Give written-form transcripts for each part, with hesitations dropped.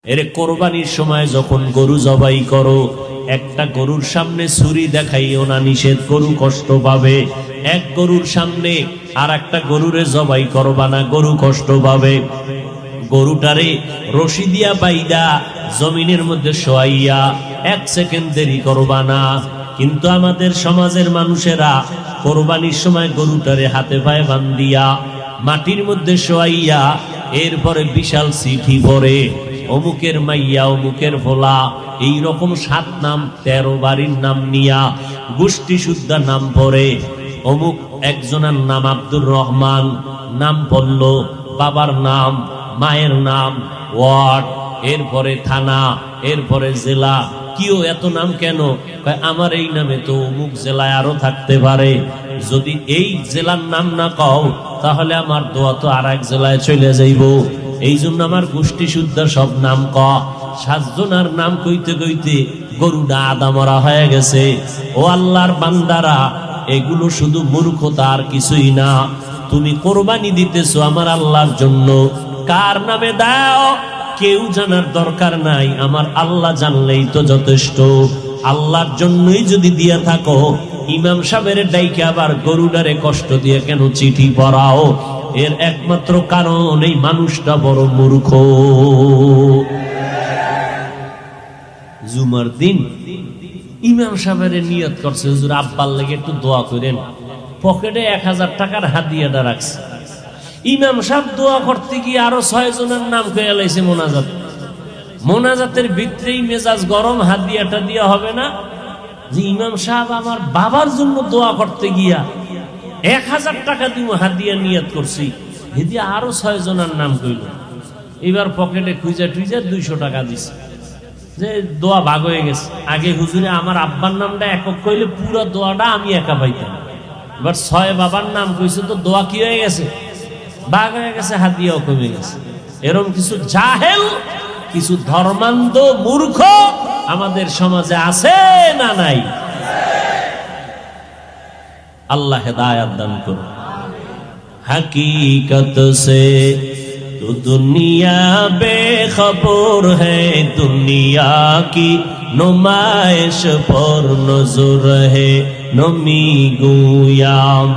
এরে কোরবানির সময় যখন গরু জবাই করো, একটা গরুর সামনে ছুরি দেখাইও না, নিষেধ, গরু কষ্ট পাবে। এক গরুর সামনে আর একটা গরুরে জবাই করবা না, গরু কষ্ট পাবে। গরুটারে রশি দিয়া বাইদা জমিনের মধ্যে শোয়াইয়া 1 সেকেন্ড দেরি করবা না। কিন্তু আমাদের সমাজের মানুষেরা কোরবানির সময় গরুটারে হাতে পায়ে বান্ধিয়া মাটির মধ্যে শোয়াইয়া এরপরে বিশাল চিঠি পড়ে, অমুকের মাইয়া, অমুকের ভোলা, এইরকম 7 নাম 13 বাড়ির নাম নিয়া গোষ্ঠী শুদ্ধা নাম পড়ে। অমুক একজনের নাম আব্দুর রহমান, নাম পড়ল, বাবার নাম, মায়ের নাম, ওয়ার্ড, এরপরে থানা, এরপরে জেলা। কিও এত নাম কেন? আমার এই নামে তো অমুক জেলায় আরো থাকতে পারে, যদি এই জেলার নাম না কও তাহলে আমার দোয়া তো আর এক জেলায় চলে যাইব। এই জন্য আমার গোষ্ঠী শুদ্ধ সব নাম ক। 7 জনের নাম কইতে কইতে গরুটা আদা মরা হয়ে গেছে। ও আল্লাহর বান্দারা, এগুলো শুধু মূর্খতা আর কিছুই না। তুমি কোরবানি দিতেছো আমার আল্লাহর জন্য, কার নামে দাও কেউ জানার দরকার নাই, আমার আল্লাহ জানলেই তো যথেষ্ট। আল্লাহর জন্যই যদি দিয়া থাকো, ইমাম সাহেবের ডাইকে আবার গরুডারে কষ্ট দিয়ে কেন চিঠি পড়াও? এর একমাত্র কারণ এই মানুষটা বড় মূর্খ। জুমার দিন ইমাম সাহেবের নিয়ত করছে, হুজুর আব্বার লাগে একটু দোয়া করেন, পকেটে 1000 টাকার হাদিয়াটা রাখছে। ইমাম সাহেব দোয়া করতে গিয়ে আরো 6 জনের নাম কয়ে লাইছে মোনাজাত। মোনাজাতের ভিতরেই মেজাজ গরম, হাদিয়াটা দিয়া হবে না যে ইমাম সাহেব আমার বাবার জন্য দোয়া করতে গিয়া 1000 টাকা দিব হাদিয়া নিয়ত করছি, এদিকে আরো 6 জনের নাম কইল। এবার পকেটে খুঁজা টুইজা 200 টাকা দিছে, যে দোয়া ভাগ হয়ে গেছে। আগে হুজুরে আমার আব্বার নামটা একক কইলে পুরো দোয়াটা আমি একা পাইতাম, এবার 6 বাবার নাম কইছে তো দোয়া কি হয়ে গেছে, ভাগ হয়ে গেছে, হাদিয়াও কমে গেছে। এরকম কিছু জাহেল, কিছু ধর্মান্ধ মূর্খ আমাদের সমাজে আছে না নাই? আল্লাহ হেদায়েত দান করুন। हकीकत से तो दुनिया बेखबर है, दुनिया की नुमाइश पर नजर है, नमी गुयाम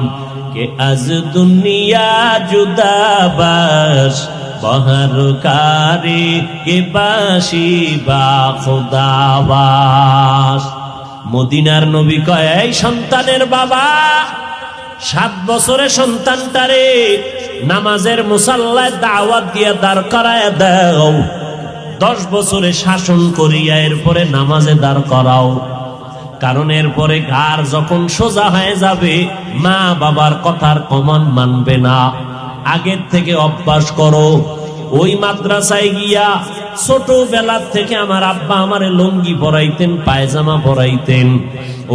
के अज दुनिया जुदा बाश बहर कारी के बाशी बा खुदाबाश। মদিনার নবী কয়, এই সন্তানের বাবা, 7 বছরের সন্তানটারে নামাজের মুসাল্লায় দাওয়াত দিয়ে দাঁড় করায় দাও, 10 বছরে শাসন করিয়া এরপরে নামাজে দাঁড় করাও। কারণ এরপরে ঘাড় যখন সোজা হয়ে যাবে, মা বাবার কথার কমান মানবে না। আগের থেকে অভ্যাস করো। ওই মাদ্রাসায় গিয়া ছোটবেলা থেকে আমার আব্বা আমারে লুঙ্গি পরাইতেন, পায়জামা পরাইতেন,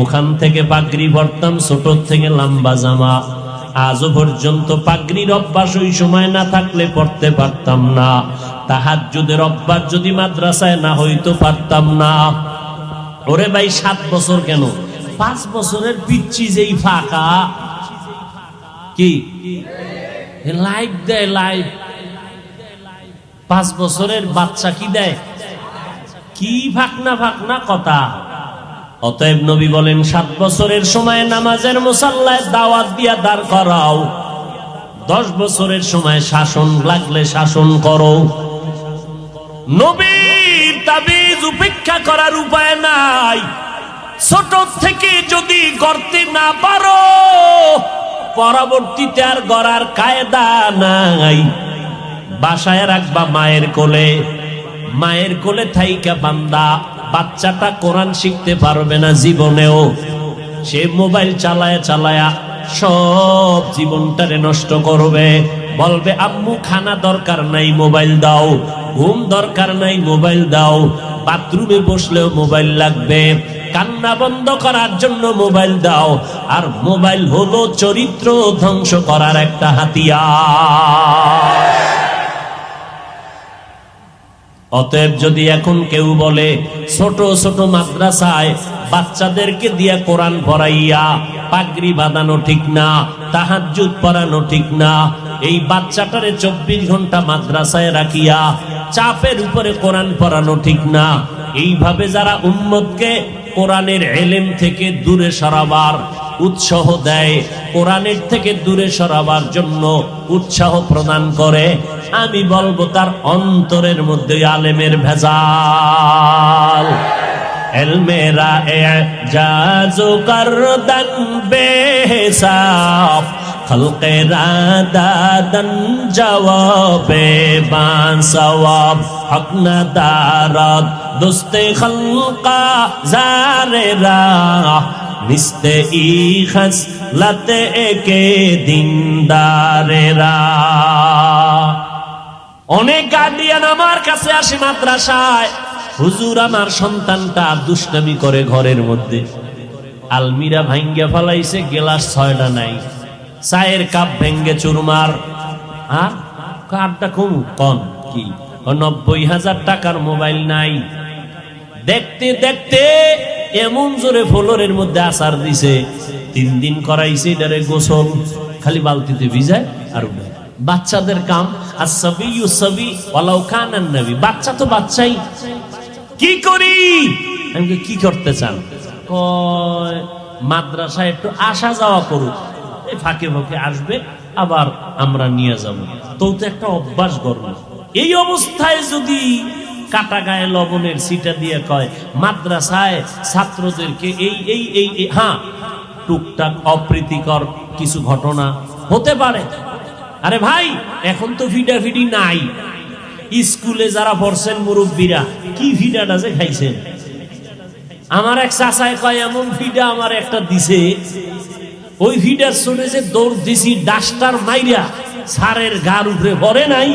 ওখান থেকে পাগড়ি পরতাম, ছোট থেকে লম্বা জামা। আজও পর্যন্ত পাগড়ির অভ্যাস ওই সময় না থাকলে পড়তে পারতাম না। তাহাজ্জুদের অভ্যাস যদি মাদ্রাসায় না হইতো পারতাম না। ওরে ভাই, 7 বছর কেন, 5 বছরের পিচ্চি যেই ফাঁকা, কি লাইভ দেয়, লাইভ 5 বছরের বাচ্চা কি দেয়, কি ফাঁকনা ফাঁকনা কথা। অতএব নবী বলেন, 7 বছরের সময় নামাজের মুসাল্লায় দাওয়াত দিয়া দাঁড় করাও, 10 বছরের সময় শাসন লাগলে শাসন করো। নবীর তাবিজ উপেক্ষা করার উপায় নাই। ছোট থেকে যদি করতে না পারো, পরবর্তীতে আর গড়ার কায়দা নাই। বাসায় রাখবা মায়ের কোলে, মায়ের কোলে থাইকা বান্দা বাচ্চাটা কোরআন শিখতে পারবে না জীবনেও। সে মোবাইল চালায়া চালায়া সব জীবনটারে নষ্ট করবে। বলবে আম্মু খানা দরকার নাই, মোবাইল দাও, ঘুম দরকার নাই, মোবাইল দাও, বাথরুমে বসলেও মোবাইল লাগবে, কান্না বন্ধ করার জন্য মোবাইল দাও। আর মোবাইল হলো চরিত্র ধ্বংস করার একটা হাতিয়ার। অতএব যদি এখন কেউ বলে ছোট ছোট মাদ্রাসায় বাচ্চাদেরকে দিয়া কোরআন পড়াইয়া পাগড়ি বাঁধানো ঠিক না, তাহাজ্জুদ পড়ানো ঠিক না, এই বাচ্চাটারে 24 ঘন্টা মাদ্রাসায় রাখিয়া চাপের উপরে কোরআন পড়ানো ঠিক না। এইভাবে যারা উম্মতকে কোরআনের ইলম থেকে দূরে সরাবার উৎসাহ দেয়, কোরআনের থেকে দূরে সরাবার জন্য উৎসাহ প্রদান করে, আমি বলবো তার অন্তরের মধ্যে আলেমের ভেজাল। এলমেরা এজাজু করদান বেহিসাব, খলকেরা দাদান জওয়াবে বাসওয়াব, হক না দারাত দোস্তে খলকা জারেরা, নিস্তে ই খসলতে একে দিনদারেরা। অনেক গার্ডিয়ান আমার কাছে আসে মাদ্রাসায়, হুজুর আমার সন্তানটা দুষ্টামি করে ঘরের মধ্যে, আলমিরা ভাঙ্গা ফেলাইছে, গ্লাস 6টা নাই, চায়ের কাপ ভেঙ্গে চুরমার, আর কারটা কম কন কি 90,000 টাকার মোবাইল নাই। দেখতে দেখতে এমন জোরে ফ্লোরের মধ্যে আসার দিছে, 3 দিন করাইছে এটারে গোসল, খালি বালতিতে ভিজায় আর উঠে। বাচ্চাদের কাম, আসসাবিয়ু সাবি ওয়ালাউ কানান নবী, বাচ্চা তো বাচ্চাই। কি করি? আমি কি করতে চান? কয় মাদ্রাসায় একটু আসা যাওয়া করুক, এই ফাঁকে ফাঁকে আসবে, আবার আমরা নিয়ে যাব। তো একটা অভ্যাস করব। এই অবস্থায় যদি কাটা গায়ে লবণের সিটা দিয়ে কয় মাদ্রাসায় ছাত্রদেরকে এই এই এই হ্যাঁ টুকটাক অপ্রীতিকর কিছু ঘটনা হতে পারে। আরে ভাই, এখন তো ফিডাফিডি নাই। স্কুলে যারা পড়ছেন মুরব্বীরা, কি ফিডাটা যে খাইছেন। আমার এক চাচায় কয় এমন ফিডা আমার একটা দিছে, ওই ফিডার চলে যে দৌড় দিছি ডাস্টার মাইরা সারের গার উপরে পড়ে নাই।